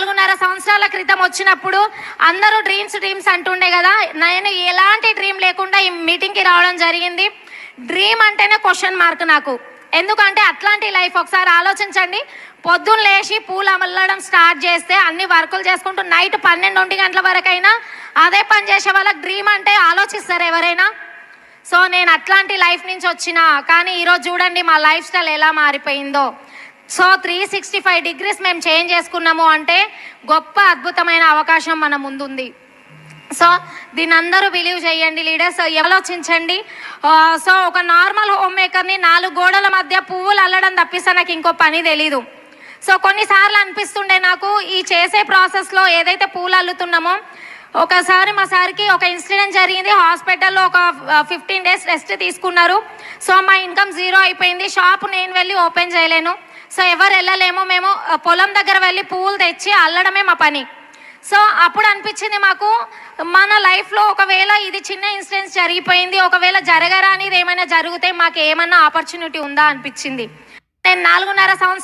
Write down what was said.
4.5 సంవత్సరాల క్రితం వచ్చినప్పుడు అందరూ డ్రీమ్స్ అంటుండే కదా. నేను ఎలాంటి డ్రీమ్ లేకుండా ఈ మీటింగ్కి రావడం జరిగింది. డ్రీమ్ అంటేనే క్వశ్చన్ మార్క్ నాకు. ఎందుకంటే అట్లాంటి లైఫ్ ఒకసారి ఆలోచించండి. పొద్దున్న లేచి పూలు అమల్లడం స్టార్ట్ చేస్తే అన్ని వర్కులు చేసుకుంటూ నైట్ 12 గంటల వరకైనా అదే పని చేసే వాళ్ళకి డ్రీమ్ అంటే ఆలోచిస్తారు ఎవరైనా? సో నేను అట్లాంటి లైఫ్ నుంచి వచ్చిన, కానీ ఈరోజు చూడండి మా లైఫ్ స్టైల్ ఎలా మారిపోయిందో. సో 365 డిగ్రీస్ మేము చేంజ్ చేసుకున్నాము అంటే గొప్ప అద్భుతమైన అవకాశం మన ముందుంది. సో దీని అందరూ బిలీవ్ చేయండి లీడర్స్, ఆలోచించండి. సో ఒక నార్మల్ హోమ్ మేకర్ని 4 గోడల మధ్య పువ్వులు అల్లడం తప్పిస్తే నాకు ఇంకో పని తెలీదు. సో కొన్నిసార్లు అనిపిస్తుండే నాకు ఈ చేసే ప్రాసెస్లో ఏదైతే పూలు అల్లుతున్నామో, ఒకసారి మా సార్కి ఒక ఇన్సిడెంట్ జరిగింది. హాస్పిటల్లో ఒక 15 డేస్ రెస్ట్ తీసుకున్నారు. సో మా ఇన్కమ్ 0 అయిపోయింది. షాప్ నేను వెళ్ళి ఓపెన్ చేయలేను. సో ఎవరు వెళ్ళలేము. మేము పొలం దగ్గర వెళ్ళి పువ్వులు తెచ్చి అల్లడమే మా పని. సో అప్పుడు అనిపించింది మాకు, మన లైఫ్లో ఒకవేళ ఇది చిన్న ఇన్సిడెంట్స్ జరిగిపోయింది, ఒకవేళ జరగరానిది ఏమైనా జరిగితే మాకు ఏమన్నా ఆపర్చునిటీ ఉందా అనిపించింది. నేను 4.5 సంవత్సరాలు